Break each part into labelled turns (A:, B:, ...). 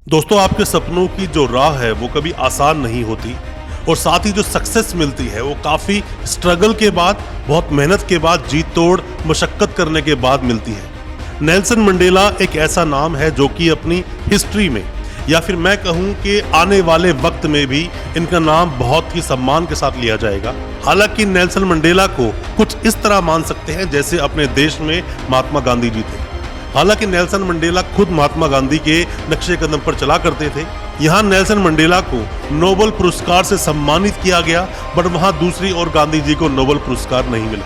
A: दोस्तों, आपके सपनों की जो राह है वो कभी आसान नहीं होती और साथ ही जो सक्सेस मिलती है वो काफ़ी स्ट्रगल के बाद, बहुत मेहनत के बाद, जी तोड़ मशक्क़त करने के बाद मिलती है। नेल्सन मंडेला एक ऐसा नाम है जो कि अपनी हिस्ट्री में, या फिर मैं कहूं कि आने वाले वक्त में भी इनका नाम बहुत ही सम्मान के साथ लिया जाएगा। हालांकि नेल्सन मंडेला को कुछ इस तरह मान सकते हैं जैसे अपने देश में महात्मा गांधी जी थे। हालांकि नेल्सन मंडेला खुद महात्मा गांधी के नक्शे कदम पर चला करते थे। यहाँ नेल्सन मंडेला को नोबेल पुरस्कार से सम्मानित किया गया, बट वहाँ दूसरी ओर गांधी जी को नोबेल पुरस्कार नहीं मिला।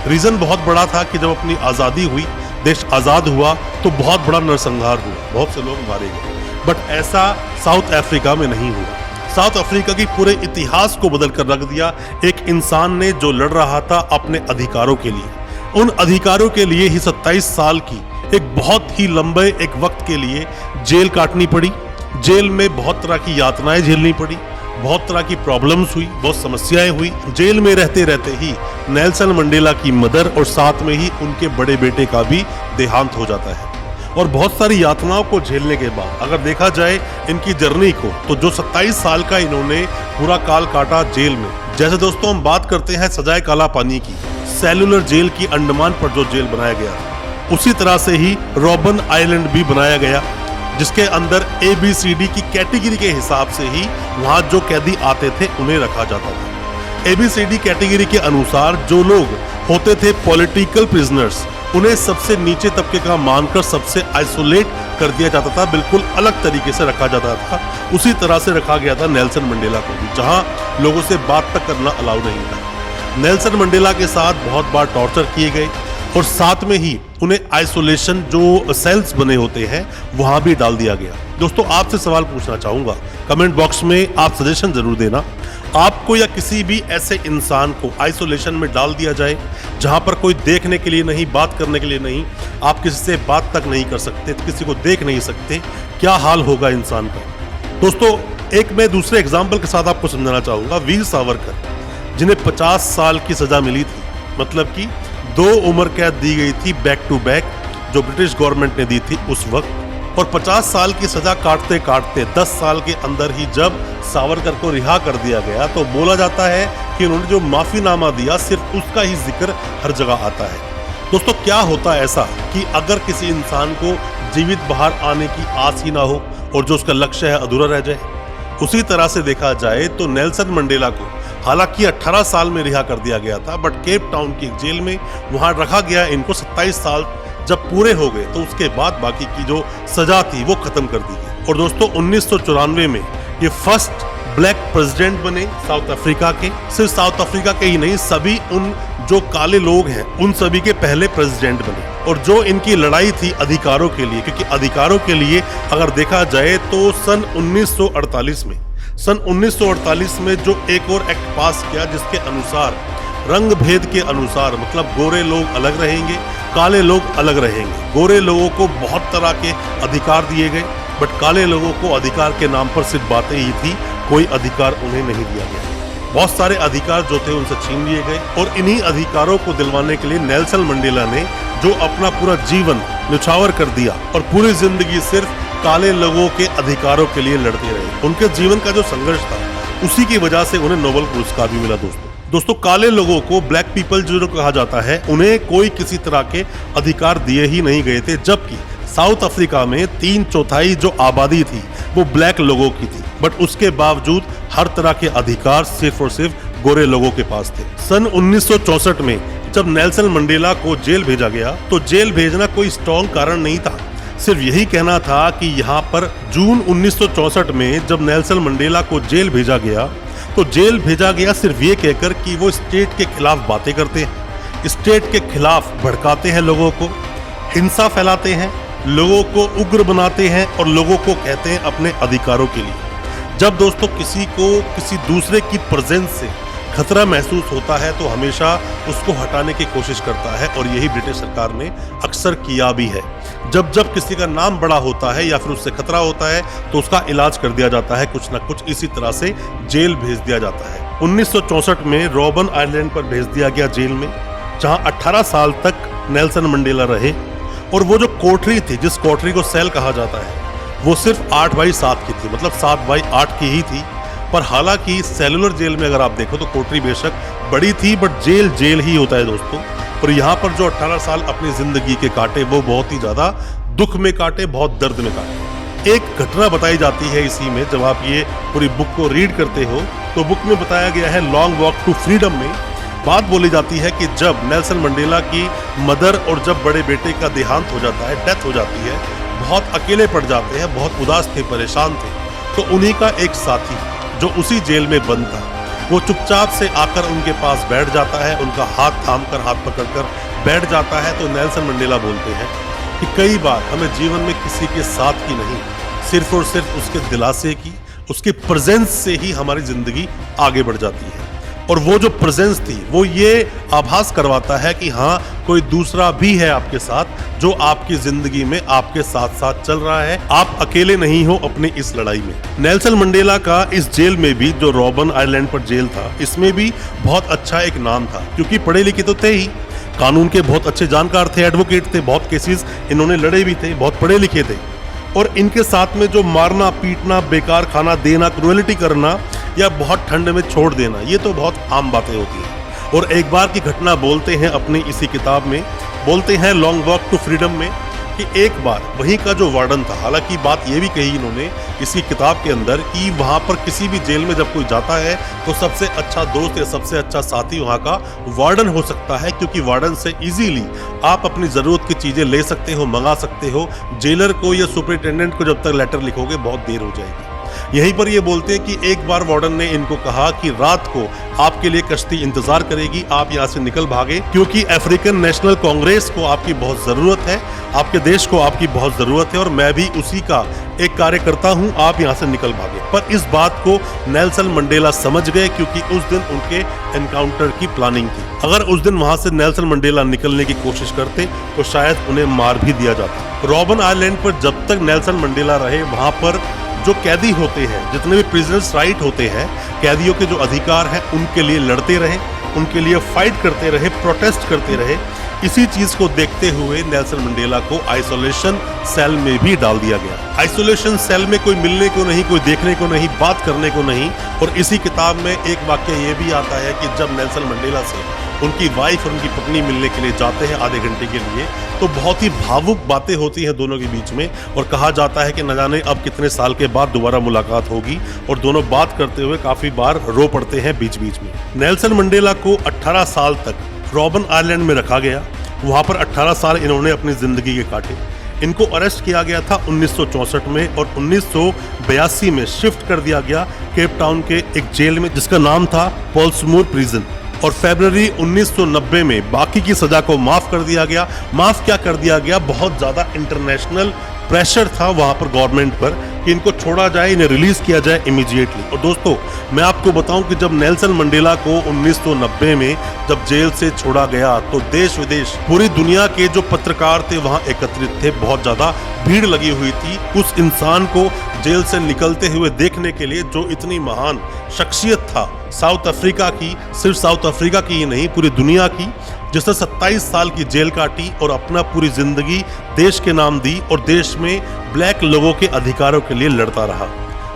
A: रीजन बहुत बड़ा था कि जब अपनी आज़ादी हुई, देश आज़ाद हुआ, तो बहुत बड़ा नरसंहार हुआ, बहुत से लोग मारे गए। बट ऐसा साउथ अफ्रीका में नहीं हुआ। साउथ अफ्रीका की पूरे इतिहास को बदल कर रख दिया एक इंसान ने जो लड़ रहा था अपने अधिकारों के लिए। उन अधिकारों के लिए ही 27 साल की एक बहुत ही लंबे एक वक्त के लिए जेल काटनी पड़ी। जेल में बहुत तरह की यातनाएं झेलनी पड़ी, बहुत तरह की प्रॉब्लम्स हुई, बहुत समस्याएं हुई। जेल में रहते रहते ही नेल्सन मंडेला की मदर और साथ में ही उनके बड़े बेटे का भी देहांत हो जाता है। और बहुत सारी यातनाओं को झेलने के बाद अगर देखा जाए इनकी जर्नी को, तो जो 27 साल का इन्होंने पूरा काल काटा जेल में। जैसे दोस्तों हम बात करते हैं सजाए काला पानी की, सेलुलर जेल की, अंडमान पर जो जेल बनाया गया था, उसी तरह से ही रॉबन आइलैंड भी बनाया गया, जिसके अंदर ABCD की कैटेगरी के हिसाब से ही वहाँ जो कैदी आते थे उन्हें रखा जाता था। ABCD कैटेगरी के अनुसार जो लोग होते थे पॉलिटिकल प्रिजनर्स, उन्हें सबसे नीचे तबके का मानकर सबसे आइसोलेट कर दिया जाता था, बिल्कुल अलग तरीके से रखा जाता था। उसी तरह से रखा गया था नेल्सन मंडेला को भी, जहाँ लोगों से बात तक करना अलाउ नहीं था। नेल्सन मंडेला के साथ बहुत बार टॉर्चर किए गए और साथ में ही उन्हें आइसोलेशन जो सेल्स बने होते हैं वहां भी डाल दिया गया। दोस्तों, आपसे सवाल पूछना चाहूंगा, कमेंट बॉक्स में आप सजेशन जरूर देना। आपको या किसी भी ऐसे इंसान को आइसोलेशन में डाल दिया जाए जहां पर कोई देखने के लिए नहीं, बात करने के लिए नहीं, आप किसी से बात तक नहीं कर सकते, किसी को देख नहीं सकते, क्या हाल होगा इंसान का। दोस्तों, एक मैं दूसरे एग्जाम्पल के साथ आपको समझाना चाहूंगा। वीर सावरकर, जिन्हें 50 साल की सजा मिली थी, मतलब कि 2 उम्र कैद दी गई थी बैक टू बैक, जो ब्रिटिश गवर्नमेंट ने दी थी उस वक्त। और 50 साल की सजा काटते काटते 10 साल के अंदर ही जब सावरकर को रिहा कर दिया गया, तो बोला जाता है कि उन्होंने जो माफीनामा दिया, सिर्फ उसका ही जिक्र हर जगह आता है। दोस्तों, क्या होता है ऐसा कि अगर किसी इंसान को जीवित बाहर आने की आस ही ना हो और जो उसका लक्ष्य है अधूरा रह जाए। उसी तरह से देखा जाए तो नेल्सन मंडेला को हालांकि 18 साल में रिहा कर दिया गया था, बट केप टाउन की जेल में वहां रखा गया इनको। 27 साल जब पूरे हो गए तो उसके बाद बाकी की जो सजा थी वो खत्म कर दी गई। और दोस्तों, 1994 में ये फर्स्ट ब्लैक प्रेसिडेंट बने साउथ अफ्रीका के। सिर्फ साउथ अफ्रीका के ही नहीं, सभी उन जो काले लोग हैं उन सभी के पहले प्रेसिडेंट बने। और जो इनकी लड़ाई थी अधिकारों के लिए, क्योंकि अधिकारों के लिए अगर देखा जाए तो सन 1948 में जो एक और एक्ट पास किया, जिसके अनुसार रंग भेद के अनुसार, मतलब गोरे लोग अलग रहेंगे, काले लोग अलग रहेंगे। गोरे लोगों को बहुत तरह के अधिकार दिए गए, बट काले लोगों को अधिकार के नाम पर सिर्फ बातें ही थी, कोई अधिकार उन्हें नहीं दिया गया। बहुत सारे अधिकार जो थे उनसे छीन लिए गए। और इन्हीं अधिकारों को दिलवाने के लिए नेल्सन मंडेला ने जो अपना पूरा जीवन न्यौछावर कर दिया और पूरी जिंदगी सिर्फ काले लोगों के अधिकारों के लिए लड़ते रहे। उनके जीवन का जो संघर्ष था, उसी की वजह से उन्हें नोबेल पुरस्कार भी मिला। दोस्तों, काले लोगों को, ब्लैक पीपल जो कहा जाता है, उन्हें कोई किसी तरह के अधिकार दिए ही नहीं गए थे, जबकि साउथ अफ्रीका में 3/4 जो आबादी थी वो ब्लैक लोगों की थी। बट उसके बावजूद हर तरह के अधिकार सिर्फ और सिर्फ गोरे लोगों के पास थे। सन 1964 में जब नेल्सन मंडेला को जेल भेजा गया, तो जेल भेजना कोई स्ट्रॉन्ग कारण नहीं था, सिर्फ यही कहना था कि यहाँ पर जून 1964 में जब नेल्सन मंडेला को जेल भेजा गया, तो जेल भेजा गया सिर्फ ये कहकर कि वो स्टेट के खिलाफ बातें करते हैं, स्टेट के खिलाफ भड़काते हैं, लोगों को हिंसा फैलाते हैं, लोगों को उग्र बनाते हैं और लोगों को कहते हैं अपने अधिकारों के लिए। जब दोस्तों किसी को किसी दूसरे की प्रेजेंस से खतरा महसूस होता है तो हमेशा उसको हटाने की कोशिश करता है, और यही ब्रिटिश सरकार ने अक्सर किया भी है। जब जब किसी का नाम बड़ा होता है या फिर उससे खतरा होता है तो उसका इलाज कर दिया जाता है, कुछ ना कुछ इसी तरह से जेल भेज दिया जाता है। 1964 में रॉबन आइलैंड पर भेज दिया गया जेल में, जहां 18 साल तक नेल्सन मंडेला रहे। और वो जो कोठरी थी, जिस कोठरी को सेल कहा जाता है, वो सिर्फ 8x7 की थी, मतलब 7x8 की ही थी। पर हालांकि सेलुलर जेल में अगर आप देखो तो कोठरी बेशक बड़ी थी, बट जेल जेल ही होता है दोस्तों। और यहाँ पर जो 18 साल अपनी जिंदगी के काटे वो बहुत ही ज्यादा दुख में काटे, बहुत दर्द में काटे। एक घटना बताई जाती है इसी में, जब आप ये पूरी बुक को रीड करते हो तो बुक में बताया गया है लॉन्ग वॉक टू फ्रीडम में बात बोली जाती है कि जब नेल्सन मंडेला की मदर और जब बड़े बेटे का देहांत हो जाता है, डेथ हो जाती है, बहुत अकेले पड़ जाते हैं, बहुत उदास थे, परेशान थे, तो उन्हीं का एक साथी जो उसी जेल में बंद था वो चुपचाप से आकर उनके पास बैठ जाता है, उनका हाथ थाम कर, हाथ पकड़कर बैठ जाता है। तो नेल्सन मंडेला बोलते हैं कि कई बार हमें जीवन में किसी के साथ की नहीं, सिर्फ और सिर्फ उसके दिलासे की, उसके प्रेजेंस से ही हमारी जिंदगी आगे बढ़ जाती है। और वो जो प्रेजेंस थी वो ये आभास करवाता है कि हाँ, कोई दूसरा भी है आपके साथ, जो आपकी जिंदगी में आपके साथ साथ चल रहा है, आप अकेले नहीं हो अपनी इस लड़ाई में। नेल्सन मंडेला का इस जेल में भी, जो रॉबन आइलैंड पर जेल था, इसमें भी बहुत अच्छा एक नाम था, क्योंकि पढ़े लिखे तो थे ही, कानून के बहुत अच्छे जानकार थे, एडवोकेट थे, बहुत केसेस इन्होंने लड़े भी थे, बहुत पढ़े लिखे थे। और इनके साथ में जो मारना, पीटना, बेकार खाना देना, क्रूएलिटी करना या बहुत ठंड में छोड़ देना, ये तो बहुत आम बातें होती हैं। और एक बार की घटना बोलते हैं अपनी इसी किताब में, बोलते हैं लॉन्ग वॉक टू फ्रीडम में, कि एक बार वहीं का जो वार्डन था, हालांकि बात ये भी कही इन्होंने इसी किताब के अंदर कि वहाँ पर किसी भी जेल में जब कोई जाता है तो सबसे अच्छा दोस्त या सबसे अच्छा साथी वहाँ का वार्डन हो सकता है, क्योंकि वार्डन से इजीली आप अपनी ज़रूरत की चीज़ें ले सकते हो, मंगा सकते हो। जेलर को या सुपरिटेंडेंट को जब तक लेटर लिखोगे बहुत देर हो जाएगी। यहीं पर ये बोलते हैं कि एक बार वार्डन ने इनको कहा कि रात को आपके लिए कश्ती इंतजार करेगी, आप यहाँ से निकल भागे, क्योंकि अफ्रीकन नेशनल कांग्रेस को आपकी बहुत ज़रूरत है, आपके देश को आपकी बहुत ज़रूरत है, और मैं भी उसी का एक कार्यकर्ता हूँ, आप यहाँ से निकल भागे। पर इस बात को नेल्सन मंडेला समझ गए, क्योंकि उस दिन उनके एनकाउंटर की प्लानिंग थी। अगर उस दिन वहाँ से नेल्सन मंडेला निकलने की कोशिश करते तो शायद उन्हें मार भी दिया जाता। रॉबन आइलैंड पर जब तक नेल्सन मंडेला रहे, वहाँ पर जो कैदी होते हैं, जितने भी प्रिजनर्स राइट होते हैं, कैदियों के जो अधिकार हैं, उनके लिए लड़ते रहे, उनके लिए फाइट करते रहे, प्रोटेस्ट करते रहे। इसी चीज को देखते हुए नेल्सन मंडेला को आइसोलेशन सेल में भी डाल दिया गया। आइसोलेशन सेल में कोई मिलने को नहीं, कोई देखने को नहीं, बात करने को नहीं। और इसी किताब में एक वाक्य ये भी आता है कि जब नेल्सन मंडेला से उनकी वाइफ और उनकी पत्नी मिलने के लिए जाते हैं आधे घंटे के लिए, तो बहुत ही भावुक बातें होती हैं दोनों के बीच में, और कहा जाता है कि न जाने अब कितने साल के बाद दोबारा मुलाकात होगी, और दोनों बात करते हुए काफी बार रो पड़ते हैं बीच बीच में। नेल्सन मंडेला को 18 साल तक रॉबन आइलैंड में रखा गया। वहां पर 18 साल इन्होंने अपनी जिंदगी के काटे। इनको अरेस्ट किया गया था 1964 में, और 1982 में शिफ्ट कर दिया गया केप टाउन के एक जेल में, जिसका नाम था पोल्समूर प्रिजन। और फरवरी 1990 में बाकी की सजा को माफ कर दिया गया। माफ क्या कर दिया गया, बहुत ज्यादा इंटरनेशनल प्रेशर था वहां पर गवर्नमेंट पर कि इनको छोड़ा जाए, इन्हें रिलीज किया जाए इमीडिएटली। और दोस्तों, मैं आपको बताऊं कि जब नेल्सन मंडेला को 1990 में जब जेल से छोड़ा गया, तो देश विदेश पूरी दुनिया के जो पत्रकार थे वहां एकत्रित थे, बहुत ज्यादा भीड़ लगी हुई थी उस इंसान को जेल से निकलते हुए देखने के लिए, जो इतनी महान शख्सियत था साउथ अफ्रीका की, सिर्फ साउथ अफ्रीका की ही नहीं, पूरी दुनिया की, जिसने 27 साल की जेल काटी और अपना पूरी जिंदगी देश के नाम दी और देश में ब्लैक लोगों के अधिकारों के लिए लड़ता रहा।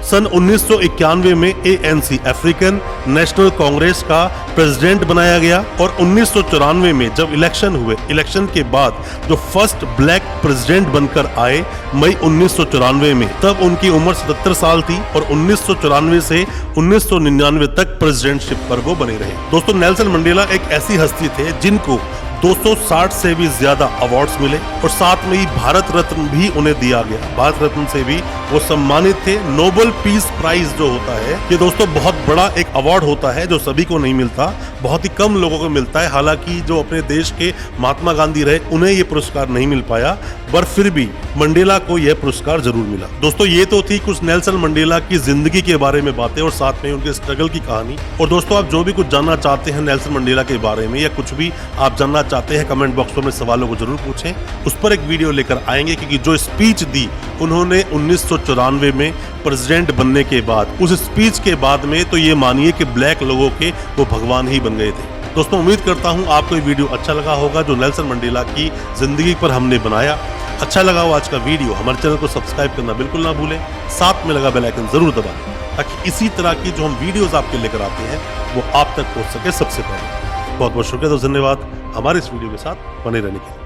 A: सन 1991 में ANC अफ्रीकन नेशनल कांग्रेस का प्रेसिडेंट बनाया गया, और 1994 में जब इलेक्शन हुए, इलेक्शन के बाद जो फर्स्ट ब्लैक प्रेसिडेंट बनकर आए मई 1994 में, तब उनकी उम्र 77 साल थी, और 1994 से 1999 तक प्रेसिडेंटशिप पर वो बने रहे। दोस्तों, नेल्सन मंडेला एक ऐसी हस्ती थे जिनको 260 से भी ज्यादा अवार्ड्स मिले, और साथ में ही भारत रत्न भी उन्हें दिया गया। भारत रत्न से भी वो सम्मानित थे। नोबेल पीस प्राइज जो होता है, ये दोस्तों बहुत बड़ा एक अवार्ड होता है जो सभी को नहीं मिलता, बहुत ही कम लोगों को मिलता है। हालांकि जो अपने देश के महात्मा गांधी रहे, उन्हें ये पुरस्कार नहीं मिल पाया, पर फिर भी मंडेला को यह पुरस्कार जरूर मिला। दोस्तों, ये तो थी कुछ नेल्सन मंडेला की जिंदगी के बारे में बातें, और साथ में उनके स्ट्रगल की कहानी। और दोस्तों, आप जो भी कुछ जानना चाहते हैं नेल्सन मंडेला के बारे में, या कुछ भी आप जानना चाहते हैं, कमेंट बॉक्स में सवालों को जरूर पूछें। उस पर एक वीडियो लेकर आएंगे, क्योंकि जो स्पीच दी उन्होंने 1994 में प्रेसिडेंट बनने के बाद, उस स्पीच के बाद में तो ये मानिए कि ब्लैक लोगों के वो भगवान ही बन गए थे। दोस्तों, उम्मीद करता हूं आपको ये वीडियो अच्छा लगा होगा, जो नेल्सन मंडेला की जिंदगी पर हमने बनाया। अच्छा लगा हो आज का वीडियो, हमारे चैनल को सब्सक्राइब करना बिल्कुल ना भूलें, साथ में लगा बेल आइकन जरूर दबा दें ताकि इसी तरह की जो हम वीडियोस आपके लेकर आते हैं वो आप तक पहुंच सके सबसे पहले। बहुत बहुत शुक्रिया, तो धन्यवाद हमारे इस वीडियो के साथ बने रहने के लिए।